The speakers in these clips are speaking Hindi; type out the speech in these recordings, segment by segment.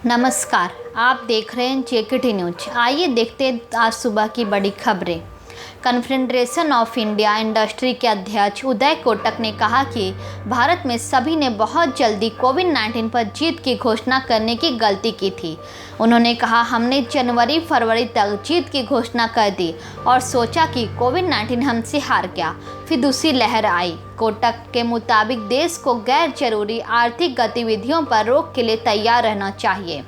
नमस्कार, आप देख रहे हैं जेकेटी न्यूज। आइए देखते हैं आज सुबह की बड़ी खबरें। कन्फेडरेशन ऑफ इंडिया इंडस्ट्री के अध्यक्ष उदय कोटक ने कहा कि भारत में सभी ने बहुत जल्दी कोविड-19 पर जीत की घोषणा करने की गलती की थी। उन्होंने कहा, हमने जनवरी-फरवरी तक जीत की घोषणा कर दी और सोचा कि कोविड-19 हमसे हार गया, फिर दूसरी लहर आई। कोटक के मुताबिक देश को गैर जरूरी आर्थिक गतिविधियों पर रोक के लिए तैयार रहना चाहिए।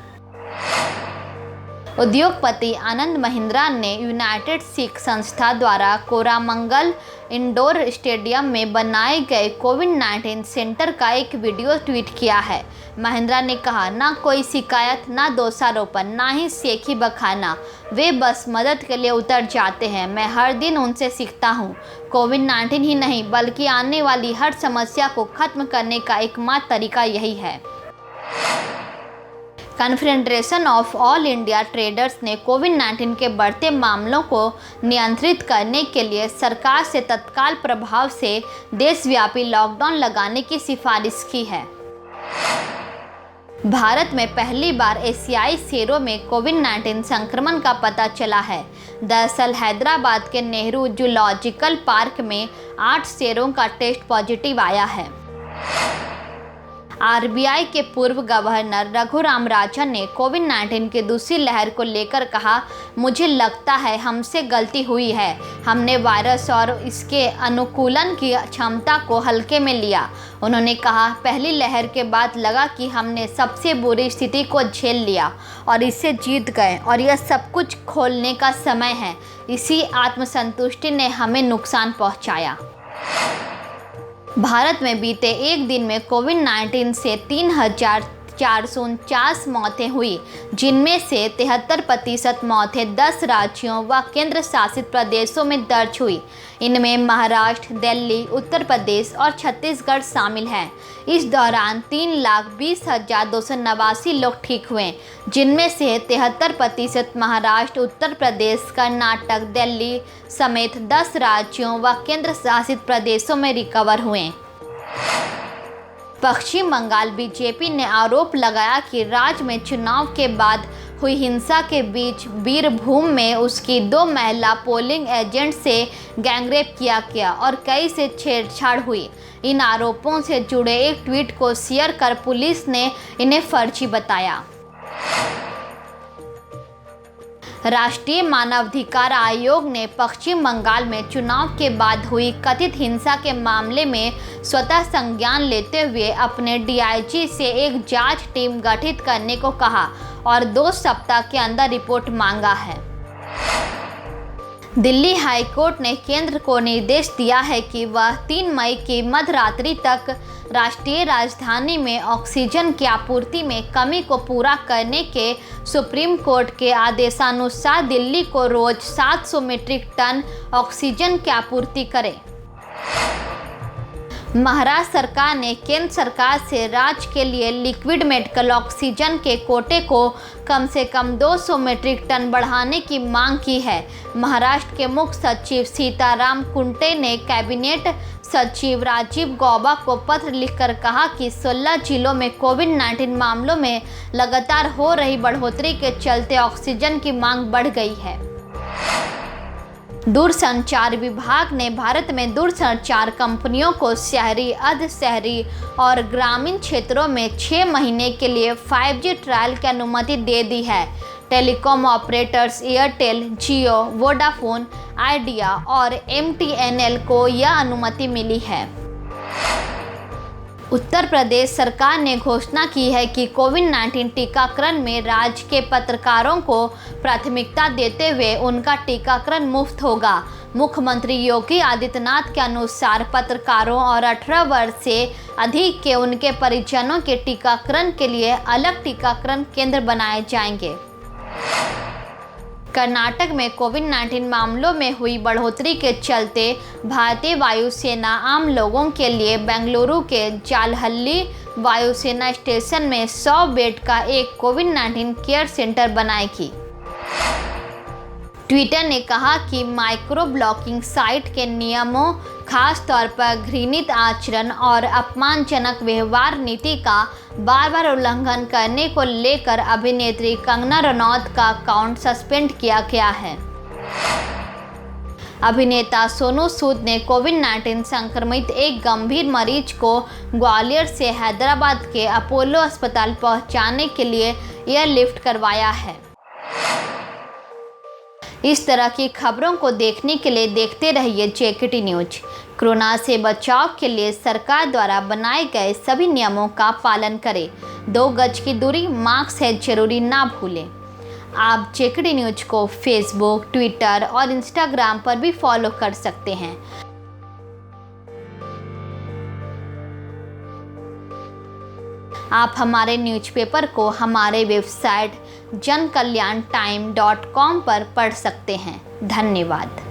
उद्योगपति आनंद महिंद्रा ने यूनाइटेड सिख संस्था द्वारा कोरामंगल इंडोर स्टेडियम में बनाए गए कोविड-19 सेंटर का एक वीडियो ट्वीट किया है। महिंद्रा ने कहा, ना कोई शिकायत, ना दोषारोपण, ना ही सेखी बखाना। वे बस मदद के लिए उतर जाते हैं। मैं हर दिन उनसे सीखता हूँ। कोविड-19 ही नहीं बल्कि आने वाली हर समस्या को खत्म करने का एकमात्र तरीका यही है। Confederation of all India traders ने कोविड-19 के बढ़ते मामलों को नियंत्रित करने के लिए सरकार से तत्काल प्रभाव से देशव्यापी लॉकडाउन लगाने की सिफारिश की है। भारत में पहली बार एशियाई शेरों में कोविड-19 संक्रमण का पता चला है। दरअसल हैदराबाद के नेहरू जूलॉजिकल पार्क में 8 शेरों का टेस्ट पॉजिटिव आया है। आरबीआई के पूर्व गवर्नर रघुराम राजन ने कोविड-19 की दूसरी लहर को लेकर कहा, मुझे लगता है हमसे गलती हुई है। हमने वायरस और इसके अनुकूलन की क्षमता को हल्के में लिया। उन्होंने कहा, पहली लहर के बाद लगा कि हमने सबसे बुरी स्थिति को झेल लिया और इससे जीत गए और यह सब कुछ खोलने का समय है। इसी आत्मसंतुष्टि ने हमें नुकसान पहुंचाया। भारत में बीते एक दिन में कोविड-19 से 3,449 मौतें हुई, जिनमें से 73% मौतें 10 राज्यों व केंद्र शासित प्रदेशों में दर्ज हुई। इनमें महाराष्ट्र, दिल्ली, उत्तर प्रदेश और छत्तीसगढ़ शामिल हैं। इस दौरान 3,20,289 लोग ठीक हुए, जिनमें से 73% महाराष्ट्र, उत्तर प्रदेश, कर्नाटक, दिल्ली समेत 10 राज्यों व केंद्र शासित प्रदेशों में रिकवर हुए। पश्चिम बंगाल बीजेपी ने आरोप लगाया कि राज्य में चुनाव के बाद हुई हिंसा के बीच बीरभूम में उसकी 2 महिला पोलिंग एजेंट से गैंगरेप किया गया और कई से छेड़छाड़ हुई। इन आरोपों से जुड़े एक ट्वीट को शेयर कर पुलिस ने इन्हें फर्जी बताया। राष्ट्रीय मानवाधिकार आयोग ने पश्चिम बंगाल में चुनाव के बाद हुई कथित हिंसा के मामले में स्वतः संज्ञान लेते हुए अपने डीआईजी से एक जांच टीम गठित करने को कहा और 2 सप्ताह के अंदर रिपोर्ट मांगा है। दिल्ली हाई कोर्ट ने केंद्र को निर्देश दिया है कि वह 3 मई की मध्यरात्रि तक राष्ट्रीय राजधानी में ऑक्सीजन की आपूर्ति में कमी को पूरा करने के सुप्रीम कोर्ट के आदेशानुसार दिल्ली को रोज 700 मीट्रिक टन ऑक्सीजन की आपूर्ति करे। महाराष्ट्र सरकार ने केंद्र सरकार से राज्य के लिए लिक्विड मेडिकल ऑक्सीजन के कोटे को कम से कम 200 मीट्रिक टन बढ़ाने की मांग की है। महाराष्ट्र के मुख्य सचिव सीताराम कुंटे ने कैबिनेट सचिव राजीव गौबा को पत्र लिखकर कहा कि 16 जिलों में कोविड-19 मामलों में लगातार हो रही बढ़ोतरी के चलते ऑक्सीजन की मांग बढ़ गई है। दूरसंचार विभाग ने भारत में दूरसंचार कंपनियों को शहरी, अर्ध शहरी और ग्रामीण क्षेत्रों में 6 महीने के लिए 5G ट्रायल की अनुमति दे दी है। टेलीकॉम ऑपरेटर्स एयरटेल, जियो, वोडाफोन आइडिया और MTNL को यह अनुमति मिली है। उत्तर प्रदेश सरकार ने घोषणा की है कि कोविड-19 टीकाकरण में राज्य के पत्रकारों को प्राथमिकता देते हुए उनका टीकाकरण मुफ्त होगा। मुख्यमंत्री योगी आदित्यनाथ के अनुसार पत्रकारों और 18 वर्ष से अधिक के उनके परिजनों के टीकाकरण के लिए अलग टीकाकरण केंद्र बनाए जाएंगे। कर्नाटक में कोविड-19 मामलों में हुई बढ़ोतरी के चलते भारतीय वायुसेना आम लोगों के लिए बेंगलुरु के जालहल्ली वायुसेना स्टेशन में 100 बेड का एक कोविड-19 केयर सेंटर बनाएगी। ट्विटर ने कहा कि माइक्रो ब्लॉकिंग साइट के नियमों, खास तौर पर घृणित आचरण और अपमानजनक व्यवहार नीति का बार बार उल्लंघन करने को लेकर अभिनेत्री कंगना रनौत का अकाउंट सस्पेंड किया गया है। अभिनेता सोनू सूद ने कोविड-19 संक्रमित एक गंभीर मरीज को ग्वालियर से हैदराबाद के अपोलो अस्पताल पहुंचाने के लिए एयरलिफ्ट करवाया है। इस तरह की खबरों को देखने के लिए देखते रहिए जेकेटी न्यूज। कोरोना से बचाव के लिए सरकार द्वारा बनाए गए सभी नियमों का पालन करें। 2 गज की दूरी, मास्क है जरूरी ना भूलें। आप जेकेटी न्यूज को फेसबुक, ट्विटर और इंस्टाग्राम पर भी फॉलो कर सकते हैं। आप हमारे न्यूज़पेपर को हमारे वेबसाइट jankalyaantime.com पर पढ़ सकते हैं। धन्यवाद।